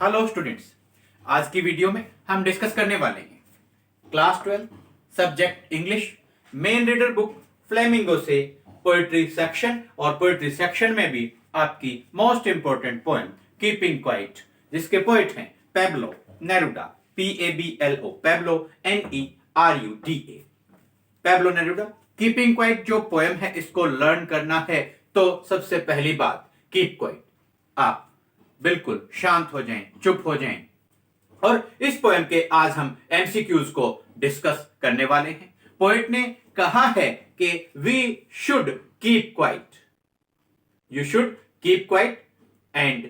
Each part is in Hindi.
हेलो स्टूडेंट्स, आज की वीडियो में हम डिस्कस करने वाले हैं class 12 subject English main reader book flamingo से पोएट्री सेक्शन, और पोएट्री सेक्शन में भी आपकी most important poem keeping quite, जिसके पोएट हैं Pablo Neruda, PABLO, Pablo NERUDA। Pablo Neruda keeping quiet जो पोएम है, इसको लर्न करना है तो सबसे पहली बात कीप क्वाइट, आप बिल्कुल शांत हो जाएं, चुप हो जाएं। और इस पोएम के आज हम एमसीक्यूज को डिस्कस करने वाले हैं। पोएट ने कहा है कि we should keep quiet, you should keep quiet and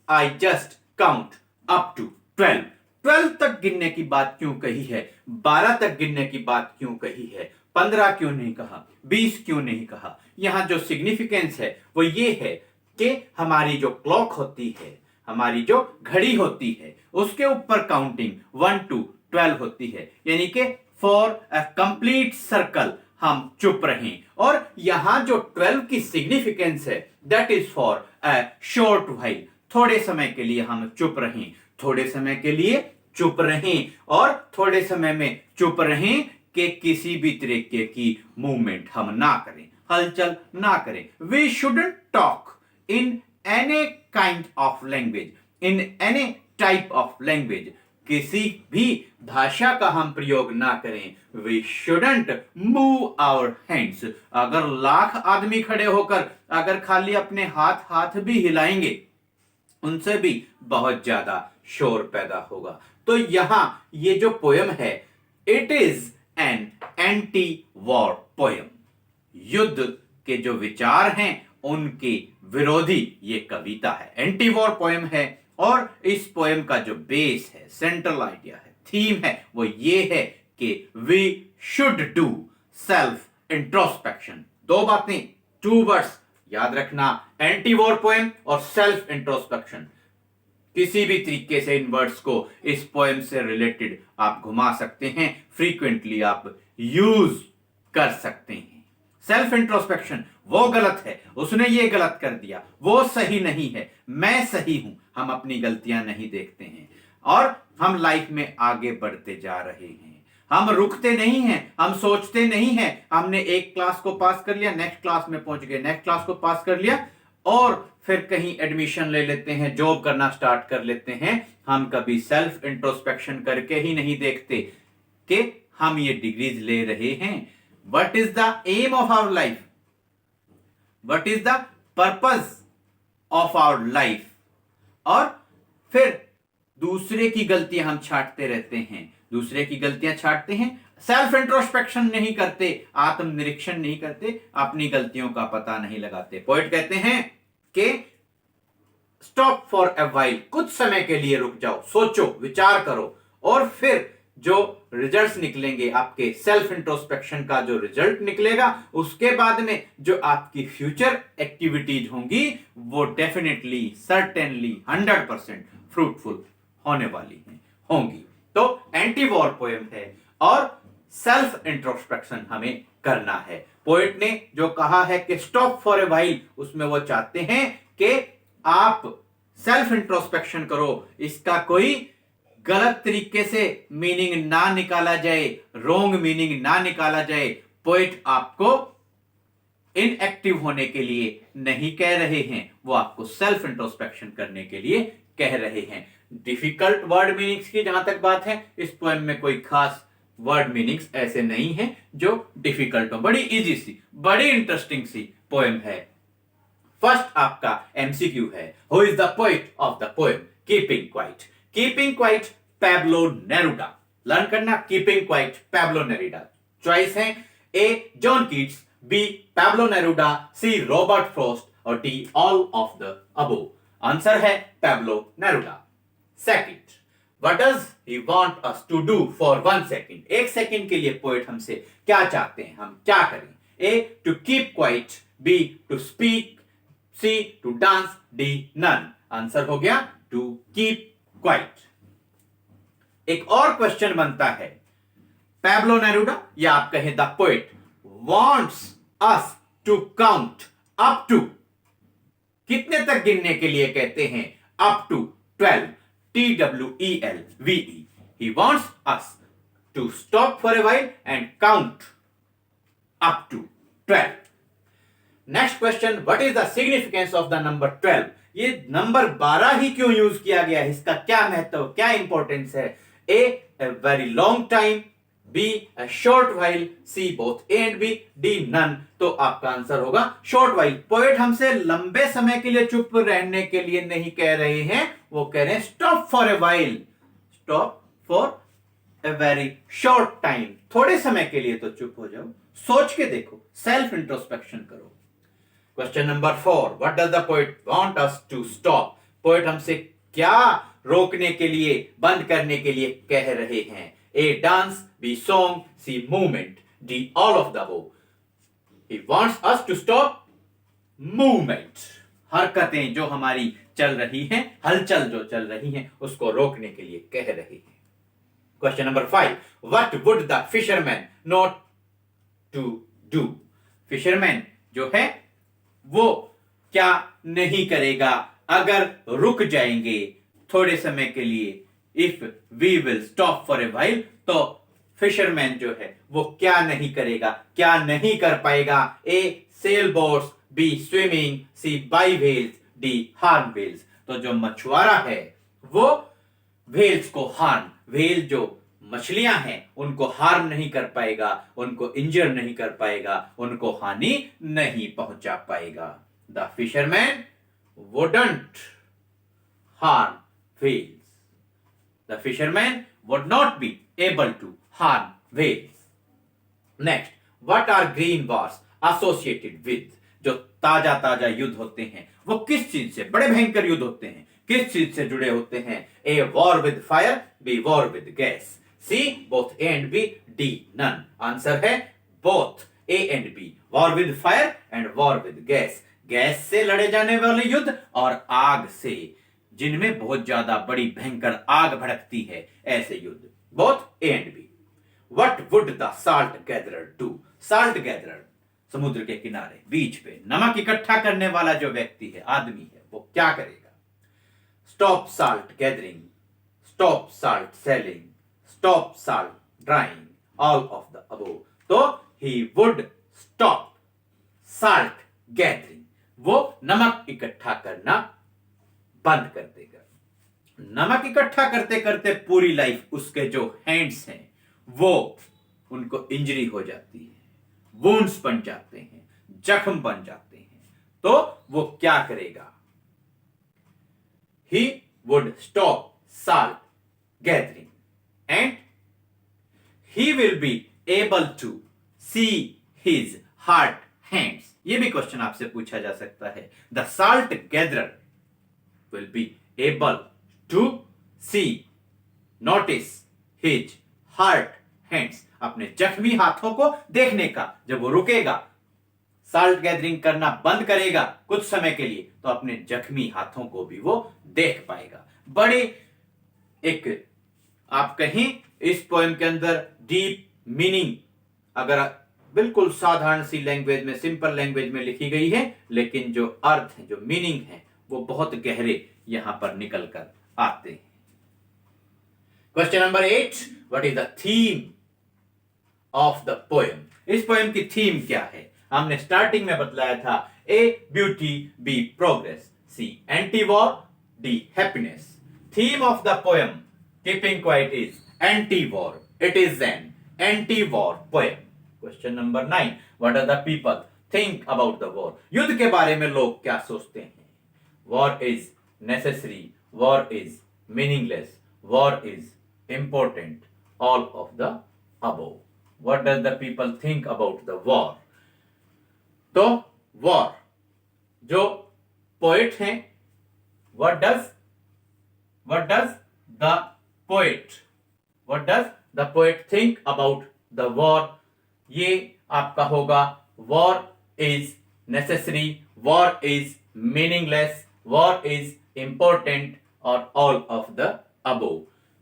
I just count up to 12। 12 तक गिनने की बात क्यों कही है, 12 तक गिनने की बात क्यों कही है, 15 क्यों नहीं कहा, 20 क्यों नहीं कहा? यहां जो सिग्निफिकेंस है वो ये है कि हमारी जो क्लॉक होती है, हमारी जो घड़ी होती है, उसके ऊपर काउंटिंग 1 to 12 होती है, यानी कि फॉर अ कंप्लीट सर्कल हम चुप रहें। और यहां जो 12 की सिग्निफिकेंस है, that is for a short while, थोड़े समय के लिए हम चुप रहें, थोड़े समय के लिए चुप रहें, और थोड़े समय में चुप रहें कि किसी भी तरीके की मूवमेंट हम ना करें, हलचल ना करें। We shouldn't talk in any kind of language, in any type of language, किसी भी भाषा का हम प्रयोग ना करें। We shouldn't move our hands, अगर लाख आदमी खड़े होकर अगर खाली अपने हाथ भी हिलाएंगे, उनसे भी बहुत ज्यादा शोर पैदा होगा। तो यहां ये जो पोयम है, it is an anti war poem, युद्ध के जो विचार हैं उनके विरोधी ये कविता है, एंटी वॉर पोएम है। और इस पोएम का जो बेस है, सेंट्रल आइडिया है, थीम है, वो ये है कि we should do self introspection. दो बातें, 2 वर्ड्स याद रखना, एंटी वॉर पोएम और सेल्फ इंट्रोस्पेक्शन। किसी भी तरीके से इन वर्ड्स को इस पोएम से रिलेटेड आप घुमा सकते हैं, फ्रीक्वेंटली आप यूज कर सकते हैं। सेल्फ इंट्रोस्पेक्शन, वो गलत है, उसने ये गलत कर दिया, वो सही नहीं है, मैं सही हूं। हम अपनी गलतियां नहीं देखते हैं और हम लाइफ में आगे बढ़ते जा रहे हैं। हम रुकते नहीं हैं, हम सोचते नहीं हैं। हमने एक क्लास को पास कर लिया, नेक्स्ट क्लास में पहुंच गए, नेक्स्ट क्लास को पास कर लिया और फिर कहीं एडमिशन ले लेते हैं, जॉब करना स्टार्ट कर लेते हैं। हम कभी सेल्फ इंट्रोस्पेक्शन करके ही नहीं देखते कि हम ये डिग्रीज ले रहे हैं। What is the aim of our life? What is the purpose of our life? और फिर दूसरे की गलतियां हम छांटते रहते हैं, दूसरे की गलतियां छांटते हैं, सेल्फ इंट्रोस्पेक्शन नहीं करते, आत्मनिरीक्षण नहीं करते, अपनी गलतियों का पता नहीं लगाते। पोएट कहते हैं कि स्टॉप फॉर अ व्हाइल, कुछ समय के लिए रुक जाओ, सोचो, विचार करो, और फिर जो रिजल्ट्स निकलेंगे, आपके सेल्फ इंट्रोस्पेक्शन का जो रिजल्ट निकलेगा, उसके बाद में जो आपकी फ्यूचर एक्टिविटीज होंगी वो डेफिनेटली, सर्टेनली 100% फ्रूटफुल होने वाली हैं, होंगी। तो एंटी वॉर पोएम है और सेल्फ इंट्रोस्पेक्शन हमें करना है। पोएट ने जो कहा है कि स्टॉप फॉर ए व्हाइल, उसमें वो चाहते हैं कि आप सेल्फ इंट्रोस्पेक्शन करो, इसका कोई गलत तरीके से मीनिंग ना निकाला जाए, रॉन्ग मीनिंग ना निकाला जाए। पोएट आपको इनएक्टिव होने के लिए नहीं कह रहे हैं, वो आपको सेल्फ इंट्रोस्पेक्शन करने के लिए कह रहे हैं। डिफिकल्ट वर्ड मीनिंग्स की जहां तक बात है, इस पोएम में कोई खास वर्ड मीनिंग्स ऐसे नहीं है जो डिफिकल्ट हो, बड़ी इजी सी, बड़ी इंटरेस्टिंग सी पोएम है। फर्स्ट आपका एमसीक्यू है, who is the poet of the poem keeping quiet? Keeping quiet Pablo Neruda. Learn करना, keeping quiet Pablo Neruda. Choice है A John Keats, B Pablo Neruda, C Robert Frost और D all of the above. Answer है Pablo Neruda. Second, what does he want us to do for 1 second? 1 second के लिए पोएट हमसे क्या चाहते हैं, हम क्या करें? A to keep quiet, B to speak, C to dance, D none. Answer हो गया टू कीप क्वाइट। एक और क्वेश्चन बनता है, पैब्लो नेरुडा या आप कहें the poet wants us to count up to, कितने तक गिनने के लिए कहते हैं? Up to 12। TWELVE. He wants us to stop for a while and count up to 12. Next question, what is the significance of the number 12? ये नंबर 12 ही क्यों यूज किया गया है, इसका क्या महत्व, क्या इंपॉर्टेंस है? A very long time, B a short while, C both A and B, D none. तो आपका आंसर होगा शॉर्ट वाइल। पोएट हमसे लंबे समय के लिए चुप रहने के लिए नहीं कह रहे हैं, वो कह रहे हैं stop for a while, stop for a very short time, थोड़े समय के लिए तो चुप हो जाओ, सोच के देखो, सेल्फ इंट्रोस्पेक्शन करो। Question number 4, what does the poet want us to stop? Poet हमसे क्या रोकने के लिए, बंद करने के लिए कह रहे हैं? A dance, B song, C movement, D all of the above. He wants us to stop movement, हरकतें जो हमारी चल रही हैं, हलचल जो चल रही हैं, उसको रोकने के लिए कह रहे हैं। Question number 5, what would the fisherman not to do? Fisherman जो है वो क्या नहीं करेगा अगर रुक जाएंगे थोड़े समय के लिए? If we will stop for a while, तो फिशरमैन जो है वो क्या नहीं करेगा, क्या नहीं कर पाएगा? A sail boats, B swimming, C buy whales, D harm whales. तो जो मछुआरा है वो व्हेल्स को हार्म, व्हेल जो मछलियां हैं उनको हार्म नहीं कर पाएगा, उनको इंजर नहीं कर पाएगा, उनको हानि नहीं पहुंचा पाएगा। The fisherman wouldn't harm whales, the fisherman would not be able to harm whales. Next, what are green wars associated with? जो ताजा ताजा युद्ध होते हैं वो किस चीज से, बड़े भयंकर युद्ध होते हैं, किस चीज से जुड़े होते हैं? A war with fire, B war with gas, C both A and B, D none. Answer है both A and B, war with fire and war with gas. Gas से लड़े जाने वाले युद्ध और आग से, जिनमें बहुत ज्यादा बड़ी भयंकर आग भड़कती है, ऐसे युद्ध, both A and B. What would the salt gatherer do? Salt gatherer, समुद्र के किनारे बीच पे नमक इकट्ठा करने वाला जो व्यक्ति है, आदमी है, वो क्या करेगा? Stop salt gathering, stop salt selling, stop salt drying, all of the above. तो he would stop salt gathering, वो नमक इकट्ठा करना बंद कर देगा। नमक इकट्ठा करते करते पूरी लाइफ उसके जो हैंड्स हैं वो उनको इंजरी हो जाती है, वुंड्स बन जाते हैं, जख्म बन जाते हैं। तो वो क्या करेगा? ही would stop salt gathering and he will be able to see his hard hands. ये भी क्वेश्चन आपसे पूछा जा सकता है। The salt gatherer will be able to see, notice his hard hands. अपने जख्मी हाथों को देखने का, जब वो रुकेगा, साल्ट गैदरिंग करना बंद करेगा कुछ समय के लिए, तो अपने जख्मी हाथों को भी वो देख पाएगा। बड़ी एक, आप कहीं इस पोएम के अंदर डीप मीनिंग, अगर बिल्कुल साधारण सी लैंग्वेज में, सिंपल लैंग्वेज में लिखी गई है, लेकिन जो अर्थ है, जो मीनिंग है, वो बहुत गहरे यहां पर निकल कर आते हैं। Question number 8, what is the theme of the poem? इस पोएम की थीम क्या है? हमने स्टार्टिंग में बतलाया था, A beauty, B progress, C anti war, D happiness. Theme of the poem Keeping Quiet is anti-war. It is an anti-war poem. Question number 9. What do the people think about the war? युद्ध के बारे में लोग क्या सोचते हैं? War is necessary. War is meaningless. War is important. All of the above. What does the people think about the war? तो war, जो poet हैं, what does the what does the poet think about the war? ये आपका होगा, war is necessary, war is meaningless, war is important, or all of the above.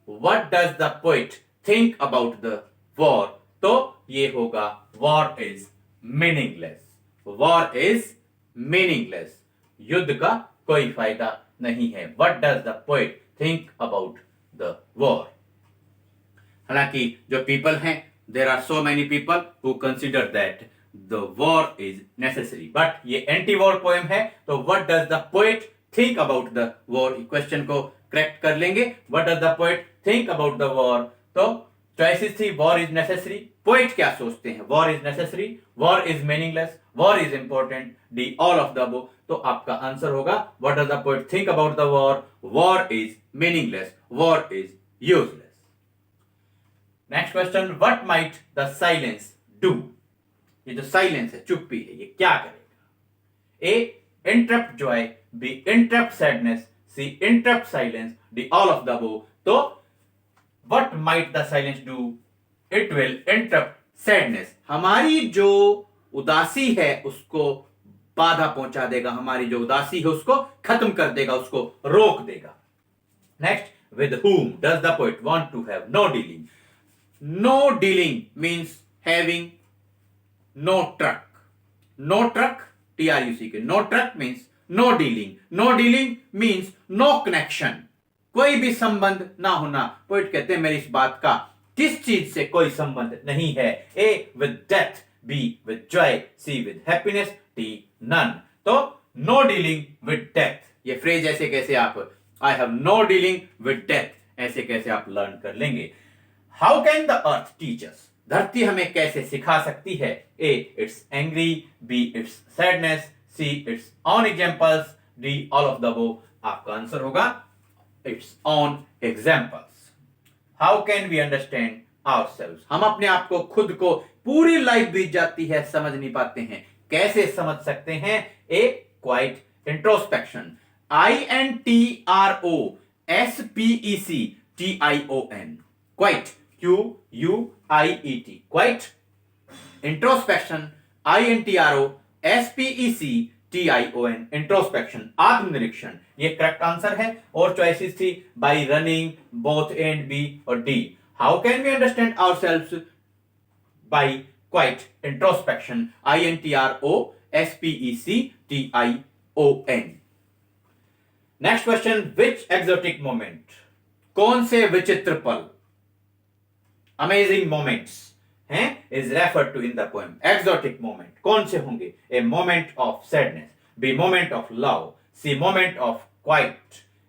What does the poet think about the war? तो ये होगा, war is meaningless, war is meaningless, युद्ध का कोई फायदा नहीं है। What does the poet think about the war. हालांकि जो पीपल हैं, there are so many people who consider that the war is necessary, but ये एंटी वॉर पोएम है, तो what does the poet think about the war, question को करेक्ट कर लेंगे। What does the poet think about the war, तो चॉइसेस थी वॉर इज नेसेसरी, पोएट क्या सोचते हैं, war is necessary, war is meaningless, war is important, D all of the above. तो आपका आंसर होगा what does the poet think about the war, war is meaningless, war is useless. Next question, what might the silence do, ये जो साइलेंस है, चुप्पी है, ये क्या करेगा? A interrupt joy, B interrupt sadness, C interrupt silence, D all of the above. तो what might the silence do, it will interrupt sadness, हमारी जो उदासी है उसको बाधा पहुंचा देगा, हमारी जो उदासी है उसको खत्म कर देगा, उसको रोक देगा। Next, with whom does the poet want to have no dealing? No dealing means having no truck. No truck, truck. No truck means no dealing. No dealing means no connection. कोई भी संबंध ना होना। पोइट कहते हैं मेरी इस बात का किस चीज से कोई संबंध नहीं है। A with death, B with joy, C with happiness, D none. तो no dealing with death, ये फ्रेज ऐसे कैसे आप I have no dealing with death, ऐसे कैसे आप लर्न कर लेंगे। How can the earth teach us? धरती हमें कैसे सिखा सकती है? A it's angry, B it's sadness, C it's own examples, D all of the above। आपका आंसर होगा its own examples। How can we understand ourselves? हम अपने आप को, खुद को, पूरी लाइफ बीत जाती है, समझ नहीं पाते हैं, कैसे समझ सकते हैं? A quiet introspection, INTROSPECTION, quiet, QUIET, quiet, introspection, INTROSPECTION, introspection, आत्मनिरीक्षण, ये करेक्ट आंसर है। और चॉइसेस थी by running, both A and B और D. How can we understand ourselves? By quiet introspection, INTROSPECTION। Next question, which exotic moment, कौन से विचित्र पल, अमेजिंग मोमेंट्स हैं, is referred to in the poem? Exotic moment कौन से होंगे? A moment of sadness, B moment of love, C moment of quiet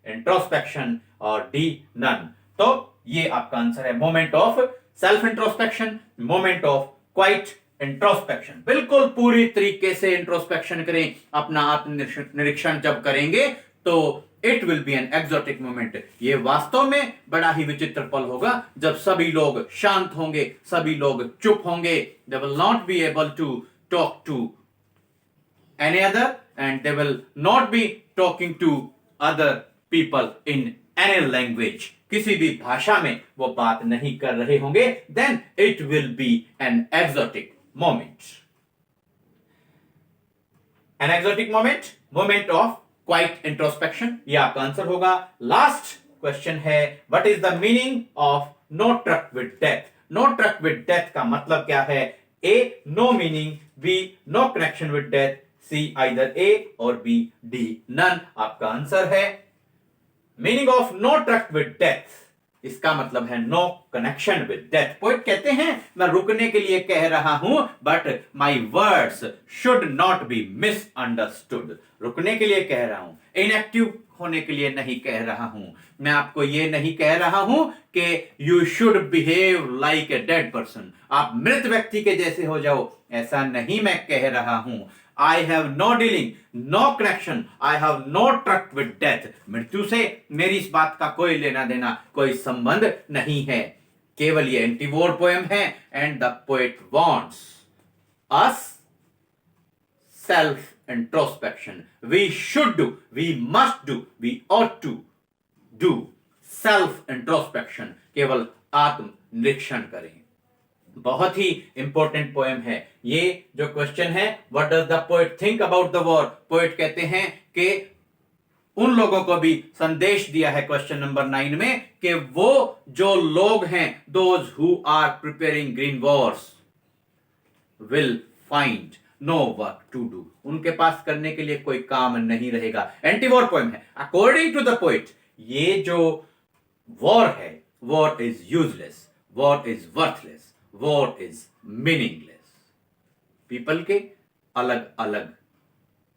introspection, और डी नन। तो ये आपका आंसर है moment of self introspection, moment of quiet introspection. बिल्कुल पूरी तरीके से इंट्रोस्पेक्शन करें, अपना आत्मनिरीक्षण जब करेंगे तो it will be an exotic moment. ये वास्तव में बड़ा ही विचित्र पल होगा जब सभी लोग शांत होंगे, सभी लोग चुप होंगे। They will not be able to talk to any other and they will not be talking to other people in any language, किसी भी भाषा में वो बात नहीं कर रहे होंगे। Then it will be an exotic moment. An exotic moment, moment of quiet introspection, ये आपका आंसर होगा। लास्ट क्वेश्चन है, what is the meaning of no truck with death? No truck with death का मतलब क्या है? A no meaning, B no connection with death, C either A और बी, डी नन। आपका आंसर है meaning of no truck with death, इसका मतलब है no connection with death. Poet कहते हैं मैं रुकने के लिए कह रहा हूं, but my words should not be misunderstood. रुकने के लिए कह रहा हूं, इनएक्टिव होने के लिए नहीं कह रहा हूं। मैं आपको ये नहीं कह रहा हूं कि you should behave like a dead person, आप मृत व्यक्ति के जैसे हो जाओ, ऐसा नहीं मैं कह रहा हूं। I have no dealing, no connection, I have no truck with death। मृत्यु से मेरी इस बात का कोई लेना देना, कोई संबंध नहीं है। केवल ये एंटी वॉर पोएम है। And the poet wants us self introspection. We should do, we must do, we ought to do self introspection, केवल आत्मनिरीक्षण करें। बहुत ही इंपॉर्टेंट पोएम है ये। जो क्वेश्चन है, what does the poet think about the war, poet कहते हैं कि उन लोगों को भी संदेश दिया है क्वेश्चन नंबर 9 में कि वो जो लोग हैं, those who are preparing green wars will find no work to do, उनके पास करने के लिए कोई काम नहीं रहेगा। एंटी वॉर पोएम है। अकॉर्डिंग टू द पोएट ये जो वॉर है, war is useless, war is worthless, war is meaningless. People के अलग अलग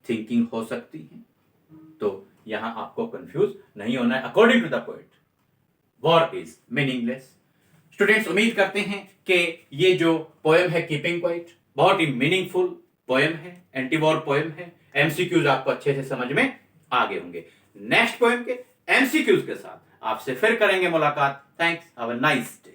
थिंकिंग हो सकती है, तो यहां आपको कंफ्यूज नहीं होना है। According to the poet, war is meaningless. Students, उम्मीद करते हैं कि ये जो पोएम है कीपिंग क्वाइट, बहुत ही मीनिंगफुल पोएम है, एंटी वॉर पोएम है। एमसीक्यूज आपको अच्छे से समझ में आ गए होंगे। नेक्स्ट पोएम के एमसीक्यूज के साथ आपसे फिर करेंगे मुलाकात। Thanks, have a nice day.